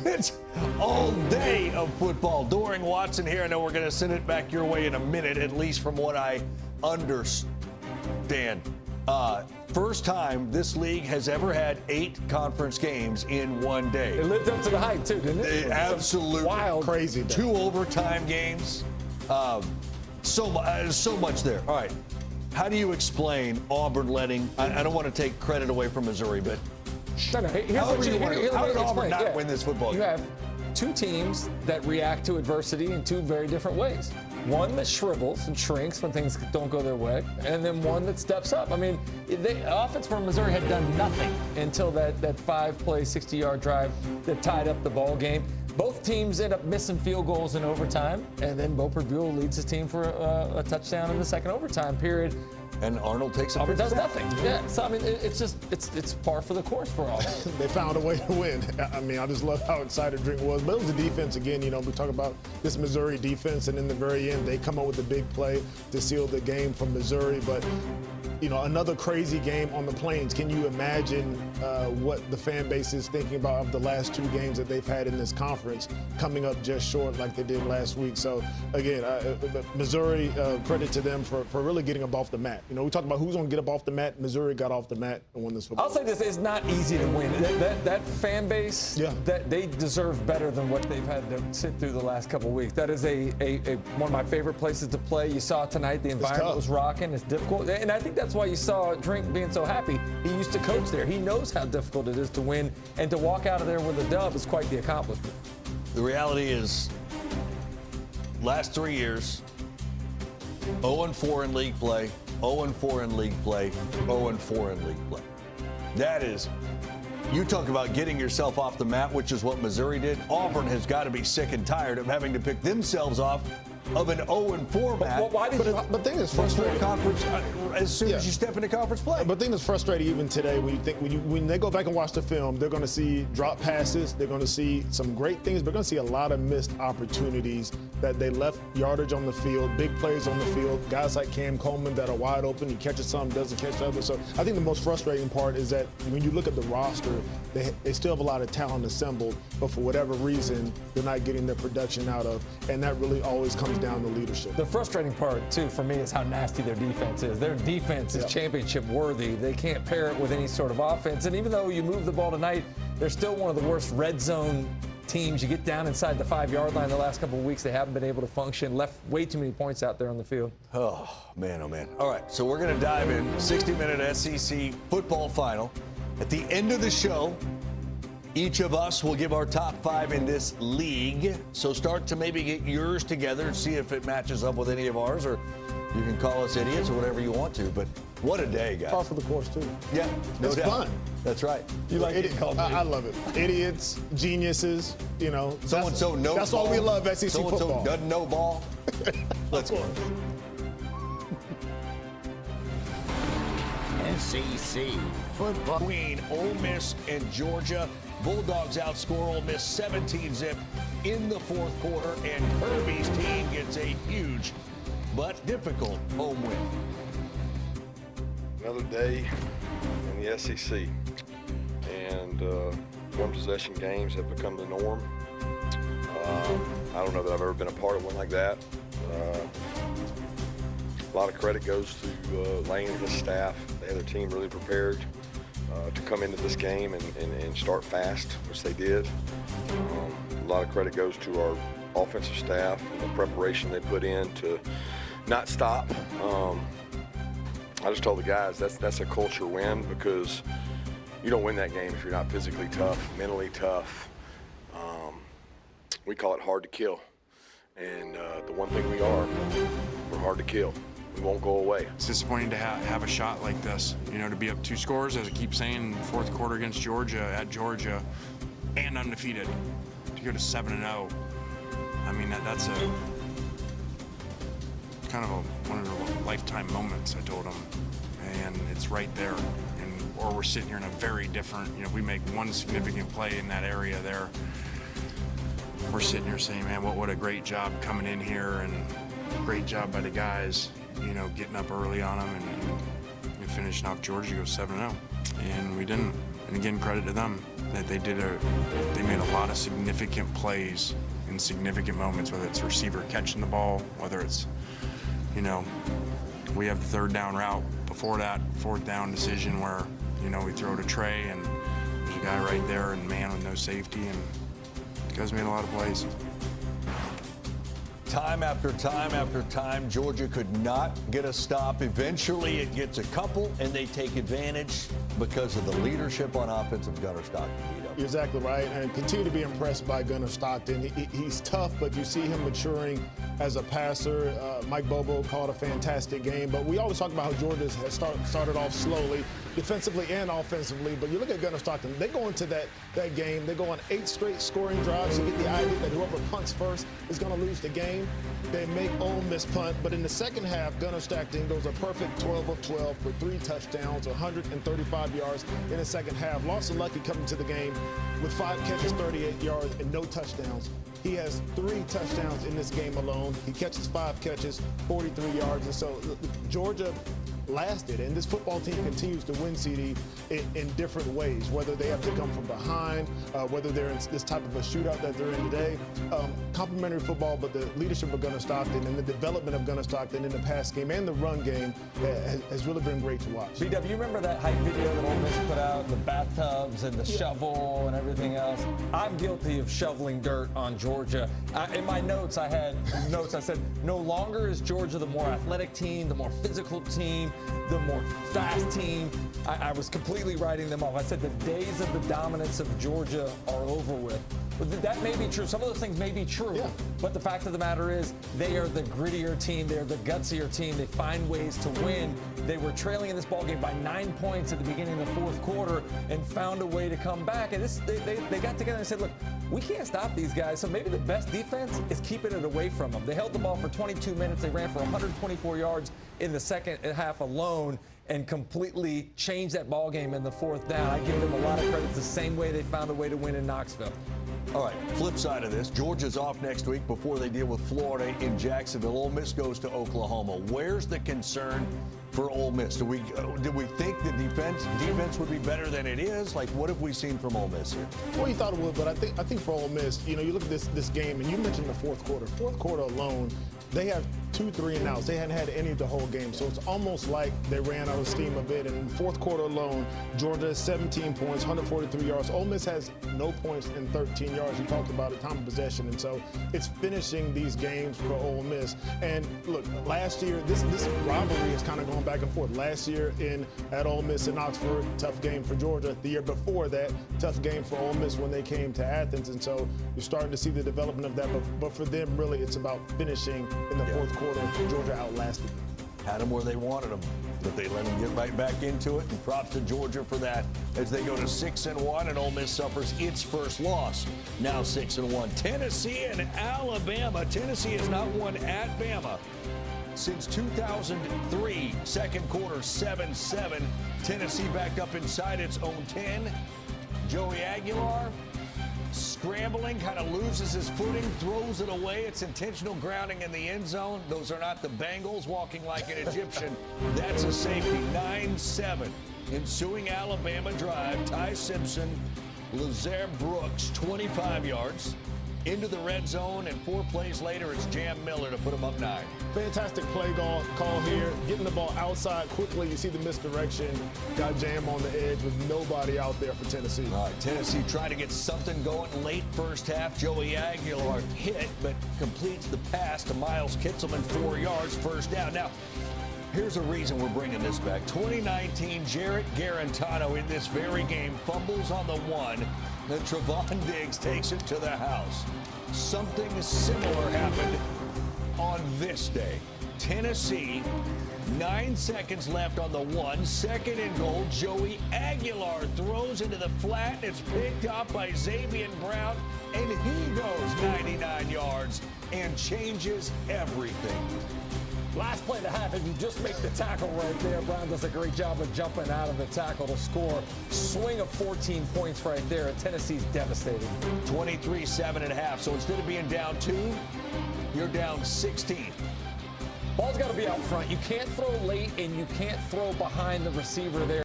It's all day of football. Doring Watson here. I know we're going to send it back your way in a minute, at least from what I understand. First time this league has ever had 8 conference games in one day. It lived up to the hype, too, didn't it? Absolutely wild, crazy. 2 overtime games. So much there. All right. How do you explain Auburn letting, I don't want to take credit away from Missouri, but how did Auburn not win this football game? You have 2 teams that react to adversity in 2 very different ways. One that shrivels and shrinks when things don't go their way, and then one that steps up. I mean, the offense for Missouri had done nothing until that 5-play, 60-yard drive that tied up the ball game. Both teams end up missing field goals in overtime, and then Beaufort Buell leads his team for a touchdown in the second overtime period. And Arnold takes a Auburn does nothing. Yeah, so I mean, it's par for the course for Auburn. They found a way to win. I mean, I just love how excited Drink was. But it was the defense again. You know, we talk about this Missouri defense, and in the very end, they come up with a big play to seal the game from Missouri. But you know, another crazy game on the Plains. Can you imagine what the fan base is thinking about of the last 2 games that they've had in this conference, coming up just short like they did last week? So again, Missouri, credit to them for really getting up off the mat. You know, we talked about who's going to get up off the mat. Missouri got off the mat and won this football. I'll say this: it's not easy to win. That fan base, that they deserve better than what they've had to sit through the last couple of weeks. That is one of my favorite places to play. You saw tonight the environment was rocking. It's difficult, and I think that's why you saw Drink being so happy. He used to coach there. He knows how difficult it is to win, and to walk out of there with a dub is quite the accomplishment. The reality is, last 3 years, 0-4 in league play, 0-4 in league play, 0-4 in league play. That is, you talk about getting yourself off the mat, which is what Missouri did. Auburn has got to be sick and tired of having to pick themselves off of an 0-4 mat. But the thing is frustrating. Conference, as soon as you step into conference play. But the thing that's frustrating even today, when they go back and watch the film, they're going to see drop passes. They're going to see some great things. They're going to see a lot of missed opportunities that they left yardage on the field, big plays on the field. Guys like Cam Coleman that are wide open. He catches some, doesn't catch others. So I think the most frustrating part is that when you look at the roster, they still have a lot of talent assembled, but for whatever reason, they're not getting their production out of, and that really always comes down to leadership. The frustrating part, too, for me is how nasty their defense is. Their defense is championship worthy. They can't pair it with any sort of offense. And even though you move the ball tonight, they're still one of the worst red zone teams. You get down inside the 5-yard line the last couple of weeks, they haven't been able to function. Left way too many points out there on the field. Oh, man, oh, man. All right, so we're going to dive in. 60-minute SEC football final. At the end of the show, each of us will give our top 5 in this league. So start to maybe get yours together and see if it matches up with any of ours, or you can call us idiots or whatever you want to. But what a day, guys. Par for the course, too. Yeah, no doubt. It's fun. That's right. You like it called I love it. Idiots, geniuses, you know. So-and-so knows That's ball. why we love SEC So-and-so football. doesn't know ball. Let's go. SEC football. Between Ole Miss and Georgia, Bulldogs outscore Ole Miss 17-zip in the fourth quarter, and Kirby's team gets a huge but difficult home win. Another day in the SEC, and one-possession games have become the norm. I don't know that I've ever been a part of one like that. A lot of credit goes to Lane and his staff. They had their team really prepared to come into this game and start fast, which they did. A lot of credit goes to our offensive staff and the preparation they put in to not stop. I just told the guys that's a culture win, because you don't win that game if you're not physically tough, mentally tough. We call it hard to kill. And the one thing we're hard to kill. We won't go away. It's disappointing to have a shot like this, you know, to be up 2 scores, as I keep saying, fourth quarter against Georgia, at Georgia, and undefeated. To go to 7-0, I mean, that's kind of one of the lifetime moments, I told them, and it's right there. Or we're sitting here in a very different, you know, we make one significant play in that area there. We're sitting here saying, man, what a great job coming in here, and great job by the guys, you know, getting up early on them and finishing off Georgia to go 7-0. And we didn't. And again, credit to them that they made a lot of significant plays in significant moments, whether it's a receiver catching the ball, whether it's, we have the third down route. Before that, fourth down decision where, we throw to Trey and there's a guy right there and man with no safety, and the guys made a lot of plays. Time after time after time, Georgia could not get a stop. Eventually, it gets a couple, and they take advantage because of the leadership on offense of Gunnar Stockton. You're exactly right, and continue to be impressed by Gunnar Stockton. He's tough, but you see him maturing as a passer. Mike Bobo called a fantastic game, but we always talk about how Georgia has started off slowly, defensively and offensively. But you look at Gunnar Stockton, they go into that game, they go on 8 straight scoring drives. You get the idea that whoever punts first is going to lose the game. They make Ole Miss punt, but in the second half, Gunnar Stockton goes a perfect 12 of 12 for 3 touchdowns, 135 yards in the second half. Lawson Lucky coming to the game with 5 catches, 38 yards, and no touchdowns. He has 3 touchdowns in this game alone. He catches 5 catches, 43 yards. And so Georgia lasted, and this football team continues to win, CD, in different ways, whether they have to come from behind, whether they're in this type of a shootout that they're in today. Complimentary football, but the leadership of Gunnar Stockton and the development of Gunnar Stockton in the pass game and the run game has really been great to watch. BW, you remember that hype video that Ole Miss put out, the bathtubs and the shovel and everything else? I'm guilty of shoveling dirt on Georgia. In my notes, I said, no longer is Georgia the more athletic team, the more physical team, the more fast team. I was completely writing them off. I said the days of the dominance of Georgia are over with. But that may be true. Some of those things may be true. Yeah. But the fact of the matter is they are the grittier team. They're the gutsier team. They find ways to win. They were trailing in this ballgame by 9 points at the beginning of the fourth quarter and found a way to come back. And they got together and said, look, we can't stop these guys. So maybe the best defense is keeping it away from them. They held the ball for 22 minutes. They ran for 124 yards in the second half alone and completely changed that ball game in the fourth down. I give them a lot of credit. It's the same way they found a way to win in Knoxville. All right, flip side of this, Georgia's off next week before they deal with Florida in Jacksonville. Ole Miss goes to Oklahoma. Where's the concern for Ole Miss? Did we think the defense would be better than it is? Like, what have we seen from Ole Miss here? Well, you thought it would, but I think for Ole Miss, you look at this game, and you mentioned the fourth quarter. Fourth quarter alone, they have 2 3-and-outs. They hadn't had any of the whole game, so it's almost like they ran out of steam a bit. And in the fourth quarter alone, Georgia has 17 points, 143 yards. Ole Miss has no points and 13 yards. You talked about it, time of possession, and so it's finishing these games for Ole Miss. And look, last year, this rivalry has kind of gone back and forth. Last year at Ole Miss in Oxford, tough game for Georgia. The year before that, tough game for Ole Miss when they came to Athens, and so you're starting to see the development of that. But for them, really, it's about finishing in the fourth quarter. Georgia outlasted them. Had them where they wanted them, but they let them get right back into it, and props to Georgia for that as they go to 6-1, and Ole Miss suffers its first loss, now 6-1. Tennessee and Alabama. Tennessee has not won at Bama since 2003, second quarter 7-7. Tennessee backed up inside its own 10. Joey Aguilar scrambling, kind of loses his footing, throws it away. It's intentional grounding in the end zone. Those are not the Bengals walking like an Egyptian. That's a safety. 9-7. Ensuing Alabama drive. Ty Simpson, Lazare Brooks, 25 yards. Into the red zone, and 4 plays later, it's Jam Miller to put him up 9. Fantastic play call here. Getting the ball outside quickly. You see the misdirection. Got Jam on the edge with nobody out there for Tennessee. All right, Tennessee trying to get something going late first half. Joey Aguilar hit, but completes the pass to Miles Kitselman, 4 yards, first down. Now, here's a reason we're bringing this back. 2019, Jarrett Garantano in this very game fumbles on the 1. Then Trevon Diggs takes it to the house. Something similar happened on this day. Tennessee, 9 seconds left on the 1. 2nd and goal. Joey Aguilar throws into the flat. It's picked up by Xavier Brown, and he goes 99 yards and changes everything. Last play of the half, if you just make the tackle right there, Brown does a great job of jumping out of the tackle to score. Swing of 14 points right there, and Tennessee's devastated. 23-7.5. So instead of being down 2, you're down 16. Ball's got to be out front. You can't throw late, and you can't throw behind the receiver there.